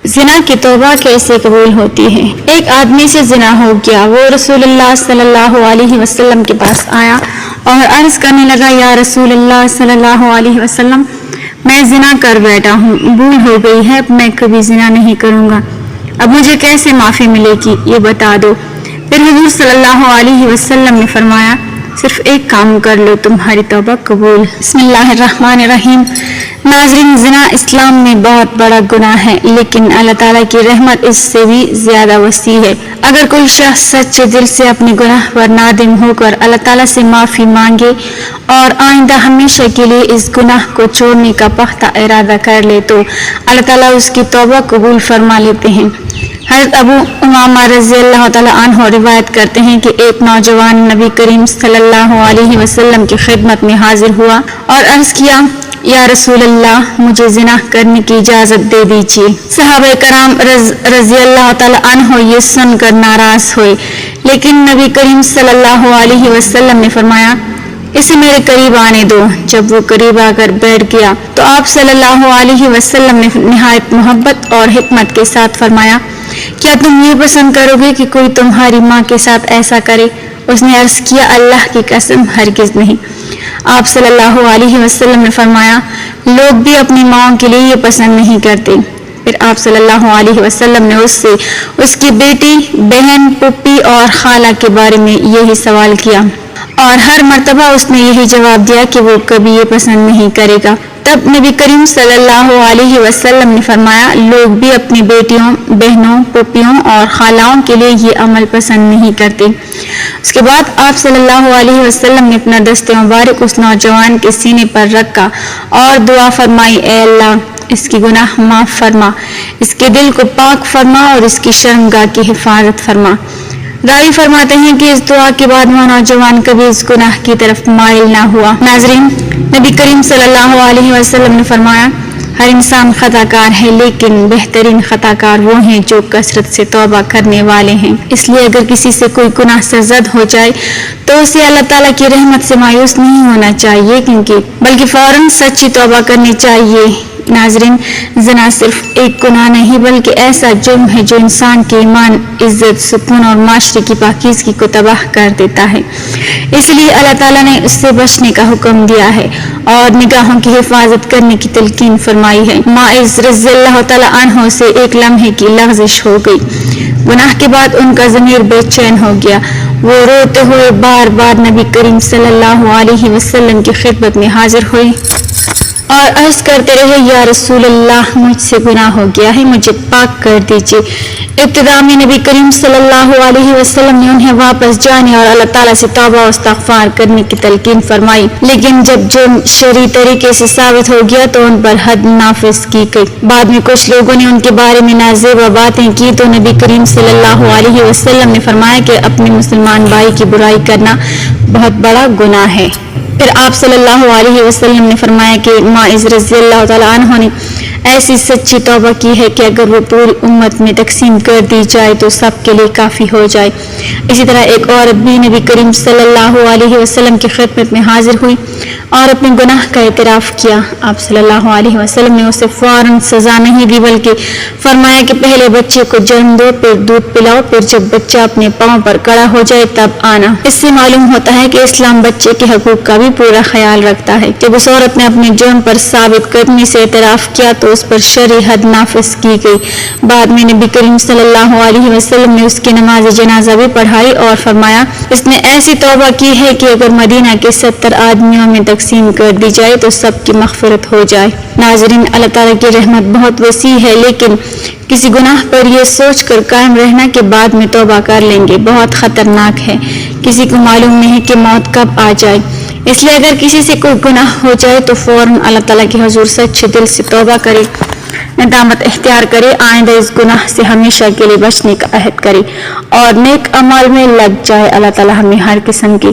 زنا کی توبہ کیسے قبول ہوتی ہے؟ ایک آدمی سے زنا ہو گیا، وہ رسول اللہ صلی اللہ علیہ وسلم کے پاس آیا اور عرض کرنے لگا، یا رسول اللہ صلی اللہ علیہ وسلم، میں زنا کر بیٹھا ہوں، بھول ہو گئی ہے، میں کبھی زنا نہیں کروں گا، اب مجھے کیسے معافی ملے گی یہ بتا دو۔ پھر حضور صلی اللہ علیہ وسلم نے فرمایا، صرف ایک کام کر لو، تمہاری توبہ قبول۔ بسم اللہ الرحمن الرحیم۔ ناظرین، زنا اسلام میں بہت بڑا گناہ ہے، لیکن اللہ تعالیٰ کی رحمت اس سے بھی زیادہ وسیع ہے۔ اگر کوئی شخص سچے دل سے اپنے گناہ پر نادم ہو کر اللہ تعالیٰ سے معافی مانگے اور آئندہ ہمیشہ کے لیے اس گناہ کو چھوڑنے کا پختہ ارادہ کر لے تو اللہ تعالیٰ اس کی توبہ قبول فرما لیتے ہیں۔ حضرت ابو امامہ رضی اللہ تعالیٰ عنہ روایت کرتے ہیں کہ ایک نوجوان نبی کریم صلی اللہ علیہ وسلم کی خدمت میں حاضر ہوا اور عرض کیا، یا رسول اللہ، مجھے زنا کرنے کی اجازت دے دیجیے۔ صحابہ کرام رضی اللہ تعالیٰ عنہ یہ سن کر ناراض ہوئے، لیکن نبی کریم صلی اللہ علیہ وسلم نے فرمایا، اسے میرے قریب آنے دو۔ جب وہ قریب آ کر بیٹھ گیا تو آپ صلی اللہ علیہ وسلم نے نہایت محبت اور حکمت کے ساتھ فرمایا، کیا تم یہ پسند کرو گے کہ کوئی تمہاری ماں کے ساتھ ایسا کرے؟ اس نے عرض کیا، اللہ کی قسم، ہرگز نہیں۔ آپ صلی اللہ علیہ وسلم نے فرمایا، لوگ بھی اپنی ماں کے لیے یہ پسند نہیں کرتے۔ پھر آپ صلی اللہ علیہ وسلم نے اس سے اس کی بیٹی، بہن، پھپھی اور خالہ کے بارے میں یہی سوال کیا، اور ہر مرتبہ اس نے یہی جواب دیا کہ وہ کبھی یہ پسند نہیں کرے گا۔ تب نبی کریم صلی اللہ علیہ وسلم نے فرمایا، لوگ بھی اپنی بیٹیوں، بہنوں، پھپھیوں اور خالاؤں کے لیے یہ عمل پسند نہیں کرتے۔ اس کے بعد آپ صلی اللہ علیہ وسلم نے اپنا دست مبارک اس نوجوان کے سینے پر رکھا اور دعا فرمائی، اے اللہ، اس کی گناہ معاف فرما، اس کے دل کو پاک فرما اور اس کی شرمگاہ کی حفاظت فرما۔ راوی فرماتے ہیں کہ اس دعا کے بعد وہ نوجوان کبھی اس گناہ کی طرف مائل نہ ہوا۔ ناظرین، نبی کریم صلی اللہ علیہ وسلم نے فرمایا، ہر انسان خطا کار ہے، لیکن بہترین خطا کار وہ ہیں جو کثرت سے توبہ کرنے والے ہیں۔ اس لیے اگر کسی سے کوئی گناہ سرزد ہو جائے تو اسے اللہ تعالیٰ کی رحمت سے مایوس نہیں ہونا چاہیے، بلکہ فوراً سچی توبہ کرنی چاہیے۔ ناظرین، زنا صرف ایک گناہ نہیں بلکہ ایسا جرم ہے جو انسان کے ایمان، عزت، سکون اور معاشرے کی پاکیزگی کو تباہ کر دیتا ہے۔ اس لیے اللہ تعالیٰ نے اس سے بچنے کا حکم دیا ہے اور نگاہوں کی حفاظت کرنے کی تلقین فرمائی ہے۔ ماعز رضی اللہ تعالیٰ عنہ سے ایک لمحے کی لغزش ہو گئی۔ گناہ کے بعد ان کا ضمیر بے چین ہو گیا۔ وہ روتے ہوئے بار بار نبی کریم صلی اللہ علیہ وسلم کی خدمت میں حاضر ہوئے اور عرض کرتے رہے، یا رسول اللہ، مجھ سے گناہ ہو گیا ہے، مجھے پاک کر دیجیے۔ ابتدا میں نبی کریم صلی اللہ علیہ وسلم نے انہیں واپس جانے اور اللہ تعالیٰ سے توبہ و استغفار کرنے کی تلقین فرمائی، لیکن جب جرم شرعی طریقے سے ثابت ہو گیا تو ان پر حد نافذ کی گئی۔ بعد میں کچھ لوگوں نے ان کے بارے میں نازیبا باتیں کی تو نبی کریم صلی اللہ علیہ وسلم نے فرمایا کہ اپنے مسلمان بھائی کی برائی کرنا بہت بڑا گناہ ہے۔ پھر آپ صلی اللہ علیہ وسلم نے فرمایا کہ ماعز رضی اللہ تعالیٰ عنہ نے ایسی سچی توبہ کی ہے کہ اگر وہ پوری امت میں تقسیم کر دی جائے تو سب کے لیے کافی ہو جائے۔ اسی طرح ایک عورت بھی نبی کریم صلی اللہ علیہ وسلم کی خدمت میں حاضر ہوئی اور اپنے گناہ کا اعتراف کیا۔ آپ صلی اللہ علیہ وسلم نے اسے فوراً سزا نہیں دی بلکہ فرمایا کہ پہلے بچے کو جنم دو، پھر دودھ پلاؤ، پھر جب بچہ اپنے پاؤں پر کھڑا ہو جائے تب آنا۔ اس سے معلوم ہوتا ہے کہ اسلام بچے کے حقوق کا بھی پورا خیال رکھتا ہے۔ جب اس عورت نے اپنے جرم پر ثابت قدمی سے اعتراف کیا تو اس پر شرعی حد نافذ کی گئی۔ بعد میں نبی کریم صلی اللہ علیہ وسلم نے اس کی نماز جنازہ بھی پڑھائی اور فرمایا، اس نے ایسی توبہ کی ہے کہ اگر مدینہ کے 70 آدمیوں میں تقسیم کر دی جائے تو سب کی مغفرت ہو جائے۔ ناظرین، اللہ تعالیٰ کی رحمت بہت وسیع ہے، لیکن کسی گناہ پر یہ سوچ کر قائم رہنا کہ بعد میں توبہ کر لیں گے بہت خطرناک ہے۔ کسی کو معلوم نہیں کہ موت کب آ جائے، اس لیے اگر کسی سے کوئی گناہ ہو جائے تو فوراً اللہ تعالیٰ کے حضور سچے دل سے توبہ کرے، ندامت اختیار کرے، آئندہ اس گناہ سے ہمیشہ کے لیے بچنے کا عہد کرے اور نیک اعمال میں لگ جائے۔ اللہ تعالیٰ ہمیں ہر قسم کے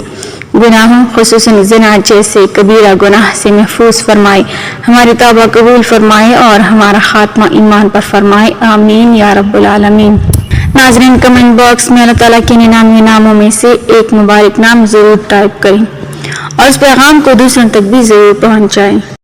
گناہوں، خصوصاً زنا جیسے کبیرہ گناہ سے محفوظ فرمائے، ہماری توبہ قبول فرمائے اور ہمارا خاتمہ ایمان پر فرمائے، آمین یا رب العالمین۔ ناظرین، کمنٹ باکس میں اللہ تعالیٰ کے 99 ناموں میں سے ایک مبارک نام ضرور ٹائپ کریں اور اس پیغام کو دوسروں تک بھی ضرور پہنچائیں۔